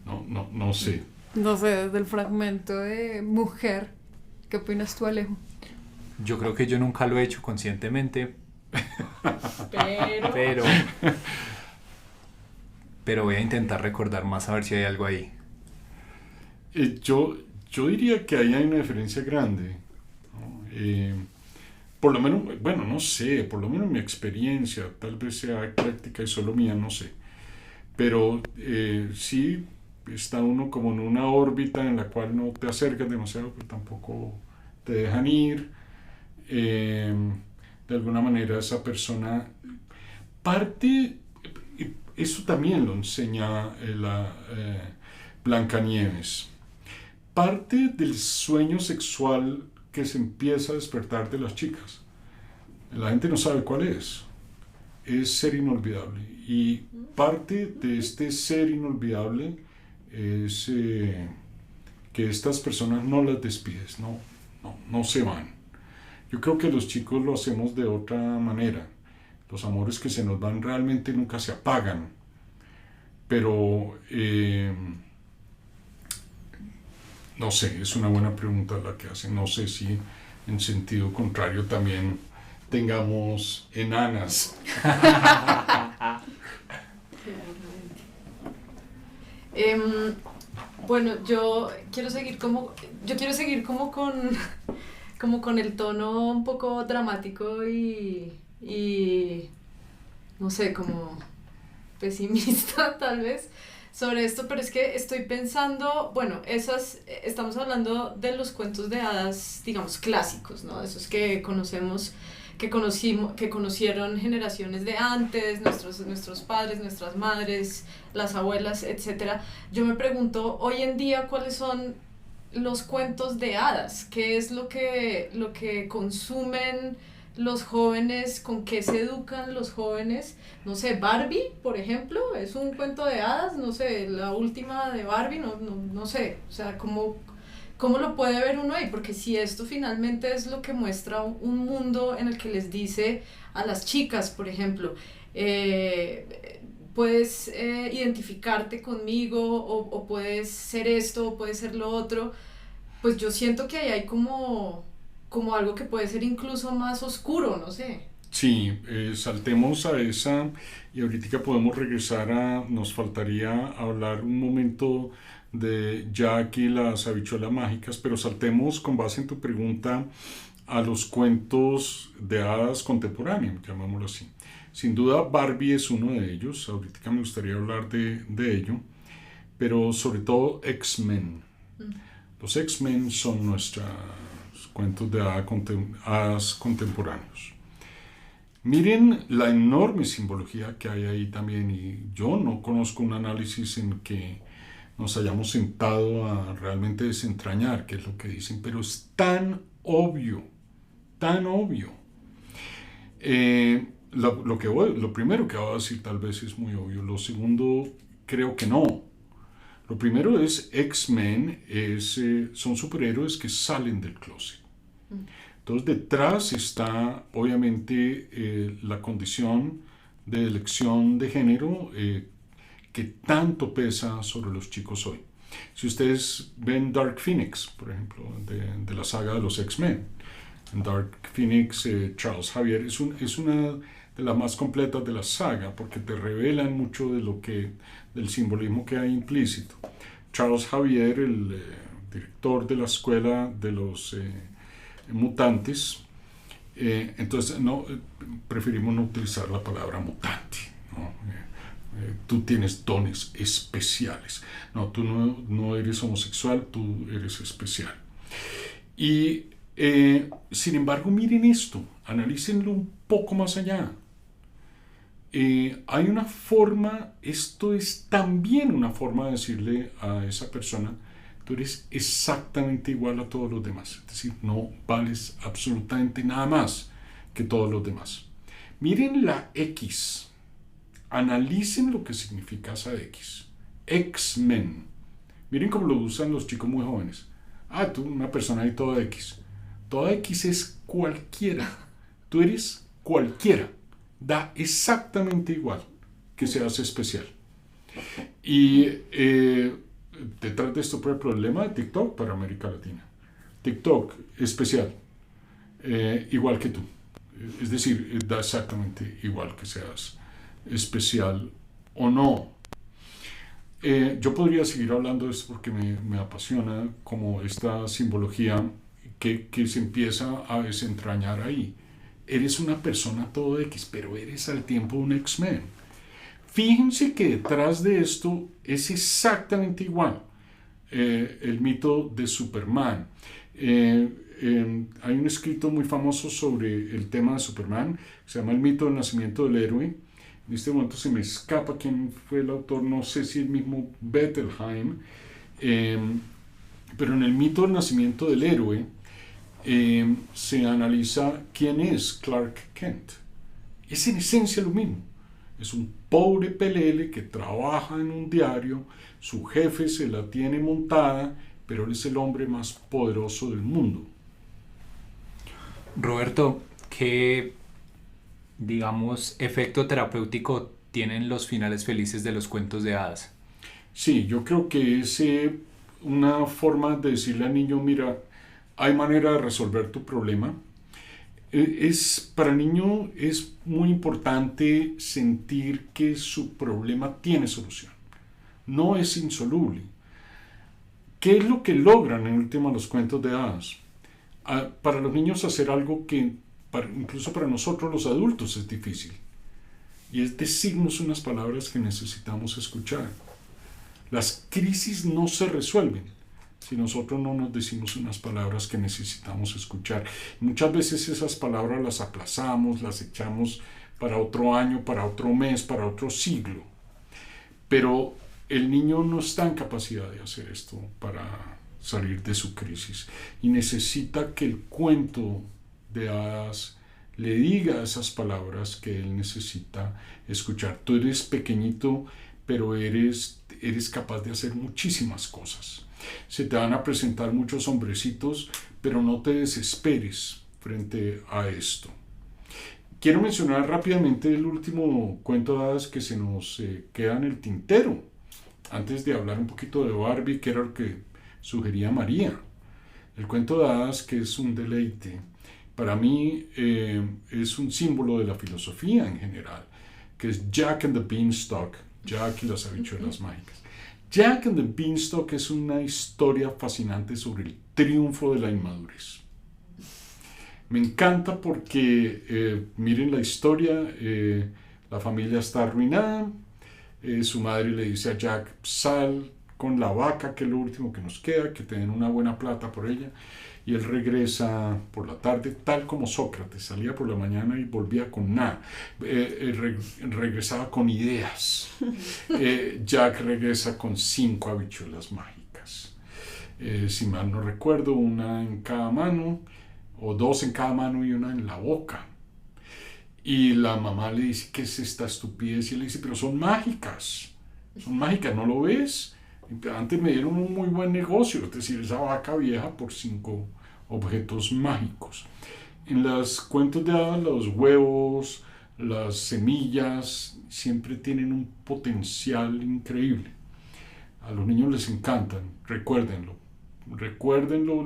No sé. No sé, desde el fragmento de mujer, ¿qué opinas tú, Alejo? Yo creo que yo nunca lo he hecho conscientemente. Pero voy a intentar recordar más a ver si hay algo ahí. Yo diría que ahí hay una diferencia grande, ¿no? Por lo menos, bueno, no sé, por lo menos mi experiencia, tal vez sea ecléctica y solo mía, no sé. Pero sí está uno como en una órbita en la cual no te acercas demasiado, pero tampoco te dejan ir. De alguna manera esa persona parte, eso también lo enseña Blancanieves. Parte del sueño sexual que se empieza a despertar de las chicas. La gente no sabe cuál es ser inolvidable. Y parte de este ser inolvidable es que estas personas no las despides, no se van. Yo creo que los chicos lo hacemos de otra manera. Los amores que se nos van realmente nunca se apagan. Pero, no sé, es una buena pregunta la que hacen. No sé si en sentido contrario también tengamos enanas. Bueno, yo quiero seguir como con el tono un poco dramático y no sé, como pesimista tal vez sobre esto, pero es que estoy pensando, bueno, estamos hablando de los cuentos de hadas, digamos, clásicos, ¿no? Esos que conocemos, que conocieron generaciones de antes, nuestros padres, nuestras madres, las abuelas, etc. Yo me pregunto, hoy en día, ¿cuáles son los cuentos de hadas? ¿Qué es lo que consumen los jóvenes? ¿Con qué se educan los jóvenes? No sé, Barbie, por ejemplo, es un cuento de hadas, no sé, la última de Barbie, no sé, o sea, ¿cómo lo puede ver uno ahí? Porque si esto finalmente es lo que muestra un mundo en el que les dice a las chicas, por ejemplo, puedes identificarte conmigo o puedes ser esto o puedes ser lo otro, pues yo siento que ahí hay como algo que puede ser incluso más oscuro, no sé. Sí, saltemos a esa y ahorita podemos regresar nos faltaría hablar un momento de Jack y las habichuelas mágicas, pero saltemos con base en tu pregunta a los cuentos de hadas contemporáneos, llamémoslo así. Sin duda Barbie es uno de ellos, ahorita me gustaría hablar de ello, pero sobre todo X-Men. Los X-Men son nuestros cuentos de hadas contemporáneos. Miren la enorme simbología que hay ahí también, y yo no conozco un análisis en que nos hayamos sentado a realmente desentrañar qué es lo que dicen, pero es tan obvio, tan obvio. Lo primero que voy a decir tal vez es muy obvio, lo segundo creo que no. Lo primero es X-Men, son superhéroes que salen del closet. Entonces detrás está obviamente la condición de elección de género que tanto pesa sobre los chicos hoy. Si ustedes ven Dark Phoenix, por ejemplo, de la saga de los X-Men, en Dark Phoenix Charles Xavier es una de las más completas de la saga porque te revelan mucho del simbolismo que hay implícito. Charles Xavier, el director de la escuela de los mutantes, entonces preferimos no utilizar la palabra mutante, ¿no? Tú tienes dones especiales, tú no eres homosexual, tú eres especial. Y sin embargo, miren esto, analícenlo un poco más allá. Hay una forma, esto es también una forma de decirle a esa persona: tú eres exactamente igual a todos los demás, es decir, no vales absolutamente nada más que todos los demás. Miren la X, analicen lo que significa esa X, X-Men. Miren cómo lo usan los chicos muy jóvenes. Tú, una persona ahí toda X. Toda X es cualquiera, tú eres cualquiera, da exactamente igual que seas especial. Y detrás de esto, por el problema de TikTok para América Latina. TikTok especial, igual que tú. Es decir, da exactamente igual que seas especial o no. Yo podría seguir hablando de esto porque me apasiona como esta simbología que se empieza a desentrañar ahí. Eres una persona todo X, pero eres al tiempo un X-Men. Fíjense que detrás de esto es exactamente igual. El mito de Superman. Hay un escrito muy famoso sobre el tema de Superman, que se llama El mito del nacimiento del héroe. En este momento se me escapa quién fue el autor, no sé si el mismo Bettelheim, pero en el mito del nacimiento del héroe, se analiza quién es Clark Kent. Es en esencia lo mismo. Es un pobre pelele que trabaja en un diario, su jefe se la tiene montada, pero él es el hombre más poderoso del mundo. Roberto, ¿qué, digamos, efecto terapéutico tienen los finales felices de los cuentos de hadas? Sí, yo creo que es una forma de decirle al niño, mira, hay manera de resolver tu problema. Para el niño es muy importante sentir que su problema tiene solución. No es insoluble. ¿Qué es lo que logran en última los cuentos de hadas? Para los niños hacer algo que incluso para nosotros los adultos es difícil. Y es decirnos unas palabras que necesitamos escuchar. Las crisis no se resuelven si nosotros no nos decimos unas palabras que necesitamos escuchar. Muchas veces esas palabras las aplazamos, las echamos para otro año, para otro mes, para otro siglo. Pero el niño no está en capacidad de hacer esto para salir de su crisis y necesita que el cuento de hadas le diga esas palabras que él necesita escuchar. Tú eres pequeñito, pero eres capaz de hacer muchísimas cosas. Se te van a presentar muchos hombrecitos, pero no te desesperes frente a esto. Quiero mencionar rápidamente el último cuento de hadas que se nos queda en el tintero, antes de hablar un poquito de Barbie, que era lo que sugería María. El cuento de hadas, que es un deleite, para mí es un símbolo de la filosofía en general, que es Jack and the Beanstalk, Jack y las habichuelas mágicas. Jack and the Beanstalk es una historia fascinante sobre el triunfo de la inmadurez. Me encanta porque, miren la historia, la familia está arruinada, su madre le dice a Jack, sal con la vaca, que es lo último que nos queda, que te den una buena plata por ella, y él regresa por la tarde, tal como Sócrates, salía por la mañana y volvía con nada, regresaba con ideas. Jack regresa con 5 habichuelas mágicas, si mal no recuerdo, una en cada mano, o 2 en cada mano y una en la boca. Y la mamá le dice, ¿qué es esta estupidez? Y él le dice, pero son mágicas, ¿no lo ves? Antes me dieron un muy buen negocio, es decir, esa vaca vieja por 5 objetos mágicos. En los cuentos de hadas, los huevos, las semillas, siempre tienen un potencial increíble. A los niños les encantan, recuérdenlo,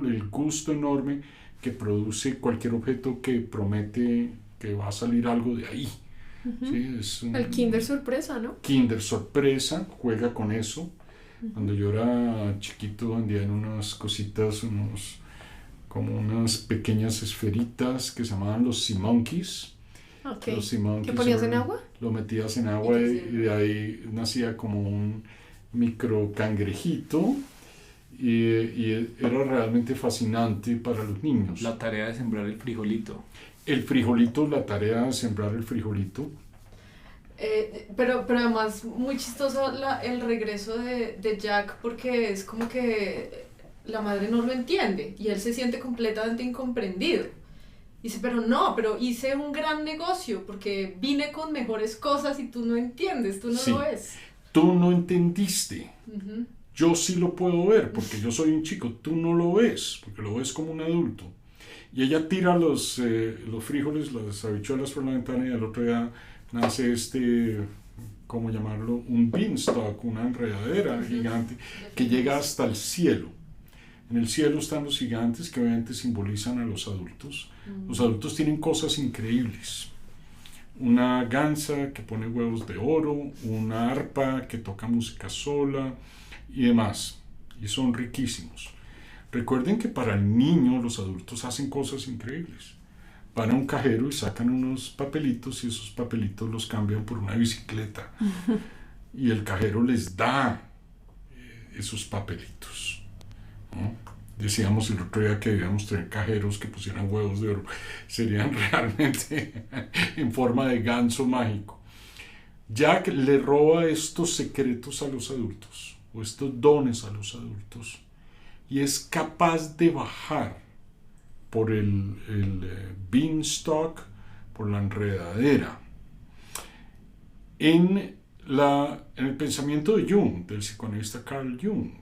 el gusto enorme que produce cualquier objeto que promete que va a salir algo de ahí. ¿Sí? El Kinder Sorpresa, ¿no? Kinder Sorpresa, juega con eso. Cuando yo era chiquito vendían unas cositas, como unas pequeñas esferitas que se llamaban los Sea Monkeys. Okay. Los Sea Monkeys. ¿Qué ponías en agua? Lo metías en agua y de ahí nacía como un micro cangrejito y era realmente fascinante para los niños. La tarea de sembrar el frijolito. La tarea de sembrar el frijolito. Pero además muy chistoso el regreso de Jack, porque es como que la madre no lo entiende y él se siente completamente incomprendido. Dice, pero hice un gran negocio porque vine con mejores cosas y tú no entiendes, tú no Sí, lo ves. Tú no entendiste. Uh-huh. Yo sí lo puedo ver porque yo soy un chico, tú no lo ves porque lo ves como un adulto. Y ella tira los frijoles, las habichuelas por la ventana y al otro día nace ¿cómo llamarlo? Un beanstalk, una enredadera gigante que llega hasta el cielo. En el cielo están los gigantes que obviamente simbolizan a los adultos. Los adultos tienen cosas increíbles. Una gansa que pone huevos de oro, una arpa que toca música sola y demás. Y son riquísimos. Recuerden que para el niño los adultos hacen cosas increíbles. Van a un cajero y sacan unos papelitos y esos papelitos los cambian por una bicicleta. Y el cajero les da esos papelitos, ¿no? Decíamos el otro día que debíamos tener cajeros que pusieran huevos de oro. Serían realmente en forma de ganso mágico. Jack le roba estos secretos a los adultos, o estos dones a los adultos, y es capaz de bajar por el beanstalk, por la enredadera. En el pensamiento de Jung, del psicoanalista Carl Jung,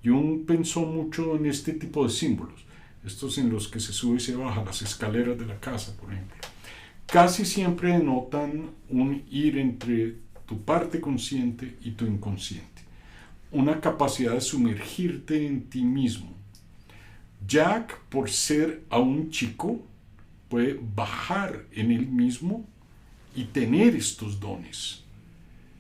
Jung pensó mucho en este tipo de símbolos, estos en los que se sube y se baja, las escaleras de la casa, por ejemplo. Casi siempre denotan un ir entre tu parte consciente y tu inconsciente, una capacidad de sumergirte en ti mismo. Jack, por ser aún chico, puede bajar en él mismo y tener estos dones.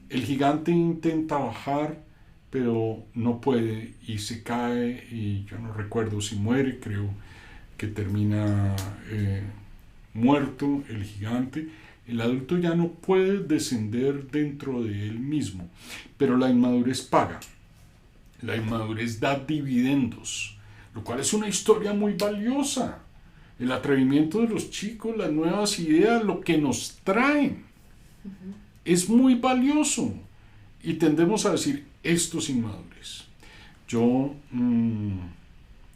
El gigante intenta bajar, pero no puede y se cae, y yo no recuerdo si muere, creo que termina muerto el gigante. El adulto ya no puede descender dentro de él mismo, pero la inmadurez paga. La inmadurez da dividendos, lo cual es una historia muy valiosa. El atrevimiento de los chicos, las nuevas ideas, lo que nos traen, es muy valioso. Y tendemos a decir, esto es inmadurez.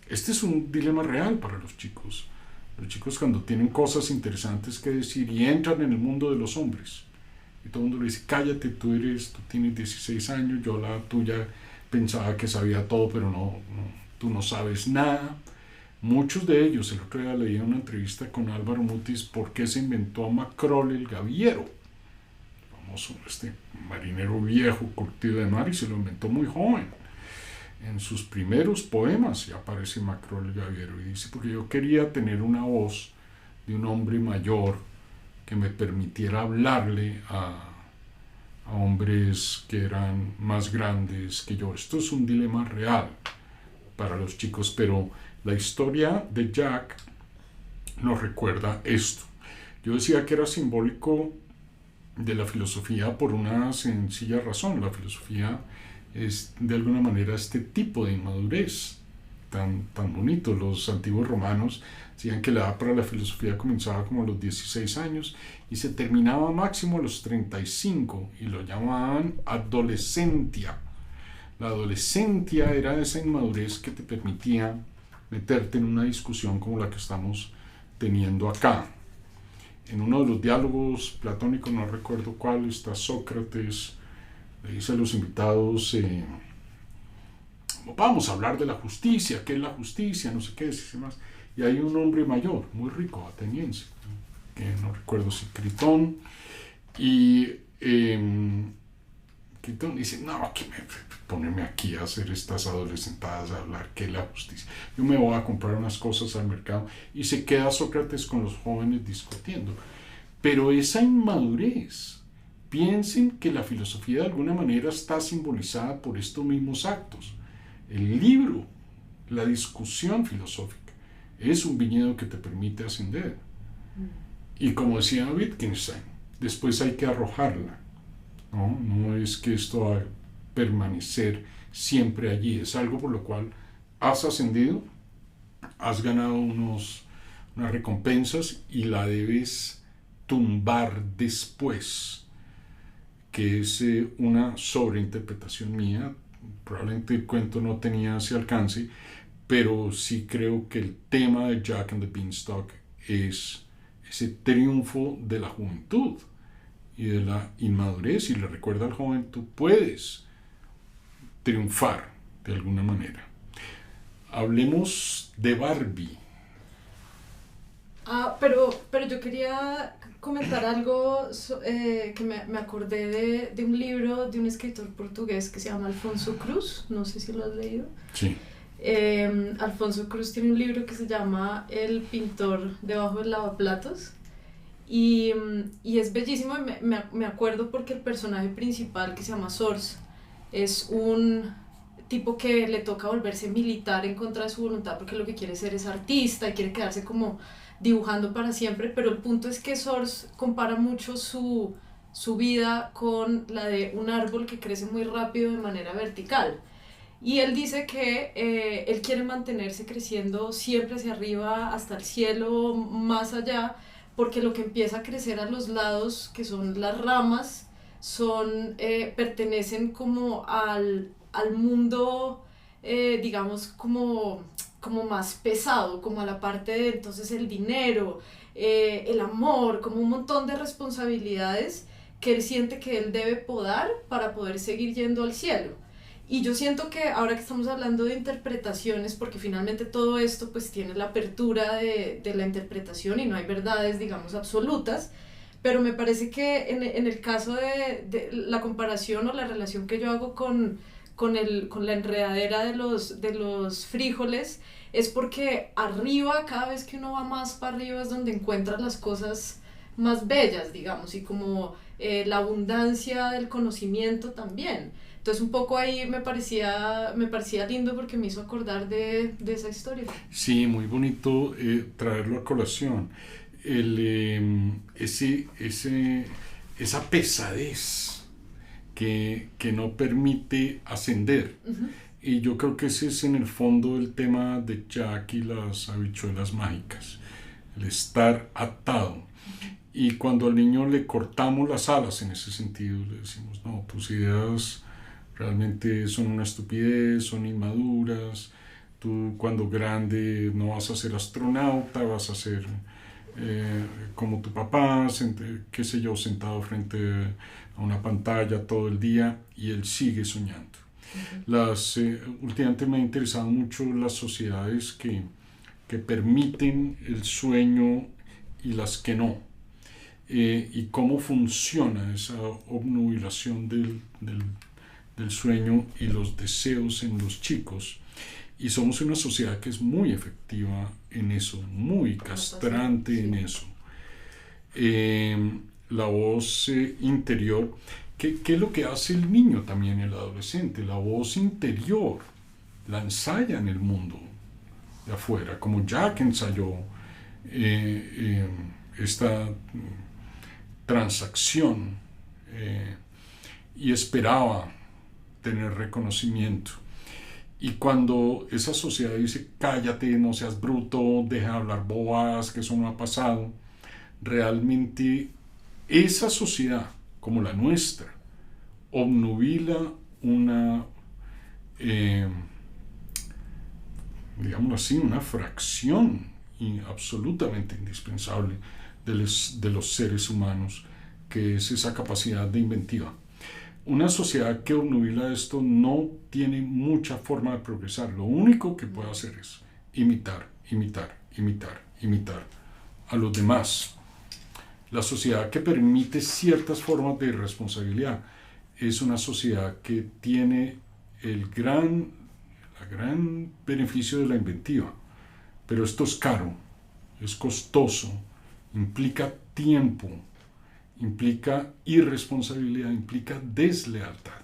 Este es un dilema real para los chicos. Los chicos cuando tienen cosas interesantes que decir y entran en el mundo de los hombres. Y todo el mundo le dice, cállate, tú tienes 16 años, yo la tuya pensaba que sabía todo, pero tú no sabes nada. Muchos de ellos, el otro día leía una entrevista con Álvaro Mutis, por qué se inventó a Macrol el gaviero, famoso, este marinero viejo, curtido de mar, y se lo inventó muy joven. En sus primeros poemas ya aparece Macrol el gaviero, y dice, porque yo quería tener una voz de un hombre mayor que me permitiera hablarle a hombres que eran más grandes que yo. Esto es un dilema real para los chicos, pero la historia de Jack nos recuerda esto. Yo decía que era simbólico de la filosofía por una sencilla razón. La filosofía es de alguna manera este tipo de inmadurez tan bonito. Los antiguos romanos decían que la edad para la filosofía comenzaba como a los 16 años y se terminaba máximo a los 35, y lo llamaban adolescentia. La adolescencia era esa inmadurez que te permitía meterte en una discusión como la que estamos teniendo acá. En uno de los diálogos platónicos, no recuerdo cuál, está Sócrates, le dice a los invitados, vamos a hablar de la justicia, ¿qué es la justicia? No sé qué es, y demás. Y hay un hombre mayor, muy rico, ateniense, que no recuerdo si Critón, y Critón dice, no, que ponerme aquí a hacer estas adolescentadas, a hablar qué es la justicia. Yo me voy a comprar unas cosas al mercado, y se queda Sócrates con los jóvenes discutiendo. Pero esa inmadurez, piensen que la filosofía de alguna manera está simbolizada por estos mismos actos. El libro, la discusión filosófica, es un viñedo que te permite ascender. Y como decía Wittgenstein, después hay que arrojarla. No es que esto va a permanecer siempre allí, es algo por lo cual has ascendido, has ganado unas recompensas y la debes tumbar después, que es una sobreinterpretación mía. Probablemente el cuento no tenía ese alcance, pero sí creo que el tema de Jack and the Beanstalk es ese triunfo de la juventud y de la inmadurez, y le recuerda al joven, tú puedes triunfar de alguna manera. Hablemos de Barbie. Pero yo quería comentar algo que me acordé de un libro de un escritor portugués que se llama Alfonso Cruz, no sé si lo has leído. Sí. Alfonso Cruz tiene un libro que se llama El pintor debajo del lavaplatos, y es bellísimo. Me acuerdo porque el personaje principal, que se llama Sors, es un tipo que le toca volverse militar en contra de su voluntad, porque lo que quiere ser es artista y quiere quedarse como dibujando para siempre, pero el punto es que Sors compara mucho su vida con la de un árbol que crece muy rápido de manera vertical. Y él dice que él quiere mantenerse creciendo siempre hacia arriba, hasta el cielo, más allá, porque lo que empieza a crecer a los lados, que son las ramas, pertenecen como al mundo, digamos, como como más pesado, como a la parte de entonces el dinero, el amor, como un montón de responsabilidades que él siente que él debe podar para poder seguir yendo al cielo. Y yo siento que ahora que estamos hablando de interpretaciones, porque finalmente todo esto pues tiene la apertura de la interpretación y no hay verdades, digamos, absolutas, pero me parece que en el caso de la comparación o la relación que yo hago con la enredadera de los frijoles, es porque arriba, cada vez que uno va más para arriba es donde encuentras las cosas más bellas, digamos, y como la abundancia del conocimiento también. Entonces un poco ahí me parecía lindo porque me hizo acordar de esa historia. Sí, muy bonito traerlo a colación. Esa pesadez que no permite ascender. Uh-huh. Y yo creo que ese es en el fondo el tema de Jack y las habichuelas mágicas, el estar atado. Y cuando al niño le cortamos las alas en ese sentido, le decimos, no, tus ideas realmente son una estupidez, son inmaduras, tú cuando grande no vas a ser astronauta, vas a ser como tu papá, qué sé yo, sentado frente a una pantalla todo el día, y él sigue soñando. Últimamente me ha interesado mucho las sociedades que permiten el sueño y las que no, y cómo funciona esa obnubilación del sueño y los deseos en los chicos. Y somos una sociedad que es muy efectiva en eso, muy castrante en eso. La voz interior, ¿qué es lo que hace el niño también, el adolescente? La voz interior la ensaya en el mundo de afuera, como Jack ensayó esta transacción y esperaba tener reconocimiento. Y cuando esa sociedad dice, cállate, no seas bruto, deja de hablar bobadas, que eso no ha pasado, realmente esa sociedad, como la nuestra, obnubila una, digámoslo así, una fracción absolutamente indispensable de los seres humanos, que es esa capacidad de inventiva. Una sociedad que obnubila esto no tiene mucha forma de progresar. Lo único que puede hacer es imitar a los demás. La sociedad que permite ciertas formas de responsabilidad es una sociedad que tiene el gran beneficio de la inventiva. Pero esto es caro, es costoso, implica tiempo, implica irresponsabilidad, implica deslealtad.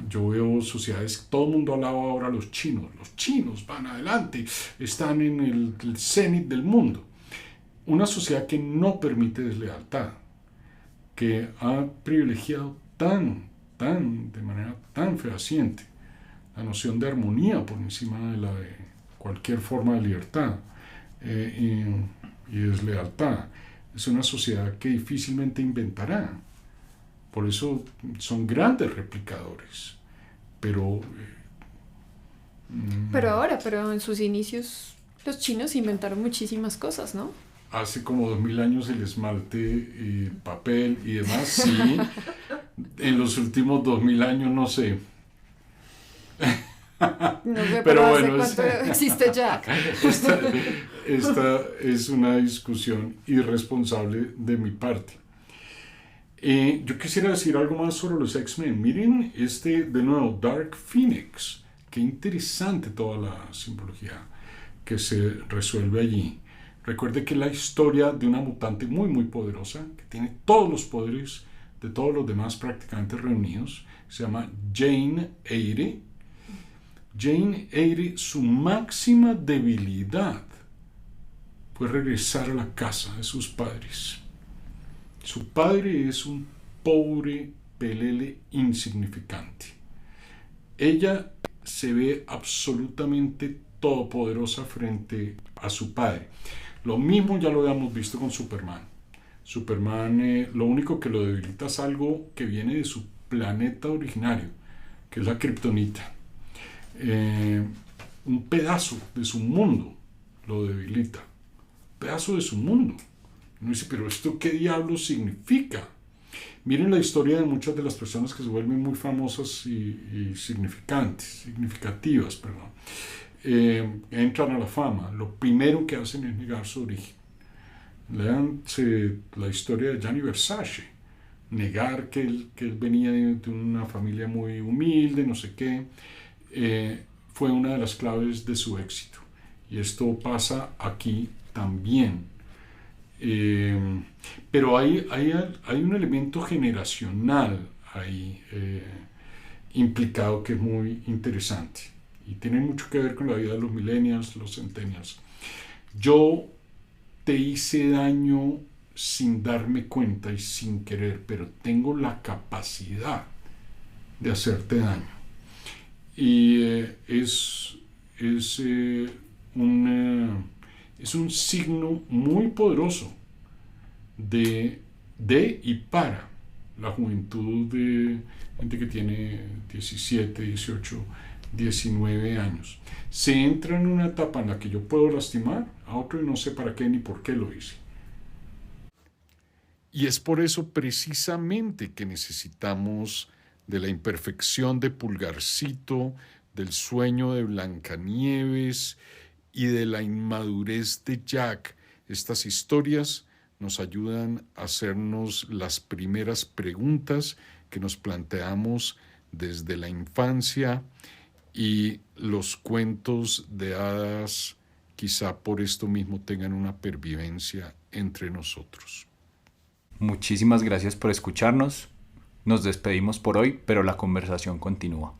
Yo veo sociedades, todo el mundo hablaba ahora los chinos van adelante, están en el cenit del mundo. Una sociedad que no permite deslealtad, que ha privilegiado de manera tan fehaciente la noción de armonía por encima de la de cualquier forma de libertad y deslealtad. Es una sociedad que difícilmente inventará. Por eso son grandes replicadores. Pero en sus inicios los chinos inventaron muchísimas cosas, ¿no? Hace como 2000 años el esmalte, papel y demás, sí. En los últimos 2000 años no sé. No sé, pero bueno, ¿hace cuánto existe Jack? Esta es una discusión irresponsable de mi parte. Yo quisiera decir algo más sobre los X-Men. Miren de nuevo, Dark Phoenix. Qué interesante toda la simbología que se resuelve allí. Recuerde que es la historia de una mutante muy muy poderosa, que tiene todos los poderes de todos los demás prácticamente reunidos. Se llama Jane Eyre. Jane Eyre, su máxima debilidad fue regresar a la casa de sus padres. Su padre es un pobre pelele insignificante. Ella se ve absolutamente todopoderosa frente a su padre. Lo mismo ya lo habíamos visto con Superman. Superman, lo único que lo debilita es algo que viene de su planeta originario, que es la kriptonita. un pedazo de su mundo lo debilita. Un pedazo de su mundo. Uno dice, pero ¿esto qué diablos significa? Miren la historia de muchas de las personas que se vuelven muy famosas y significativas, perdón. Entran a la fama. Lo primero que hacen es negar su origen. Lean la historia de Gianni Versace. Negar que él venía de una familia muy humilde, no sé qué, fue una de las claves de su éxito. Y esto pasa aquí también. Pero hay un elemento generacional ahí implicado que es muy interesante y tiene mucho que ver con la vida de los millennials, los centennials. Yo te hice daño sin darme cuenta y sin querer, pero tengo la capacidad de hacerte daño. Y es un signo muy poderoso de y para la juventud de gente que tiene 17, 18, 19 años. Se entra en una etapa en la que yo puedo lastimar a otro y no sé para qué ni por qué lo hice. Y es por eso precisamente que necesitamos de la imperfección de Pulgarcito, del sueño de Blancanieves y de la inmadurez de Jack. Estas historias nos ayudan a hacernos las primeras preguntas que nos planteamos desde la infancia, y los cuentos de hadas quizá por esto mismo tengan una pervivencia entre nosotros. Muchísimas gracias por escucharnos. Nos despedimos por hoy, pero la conversación continúa.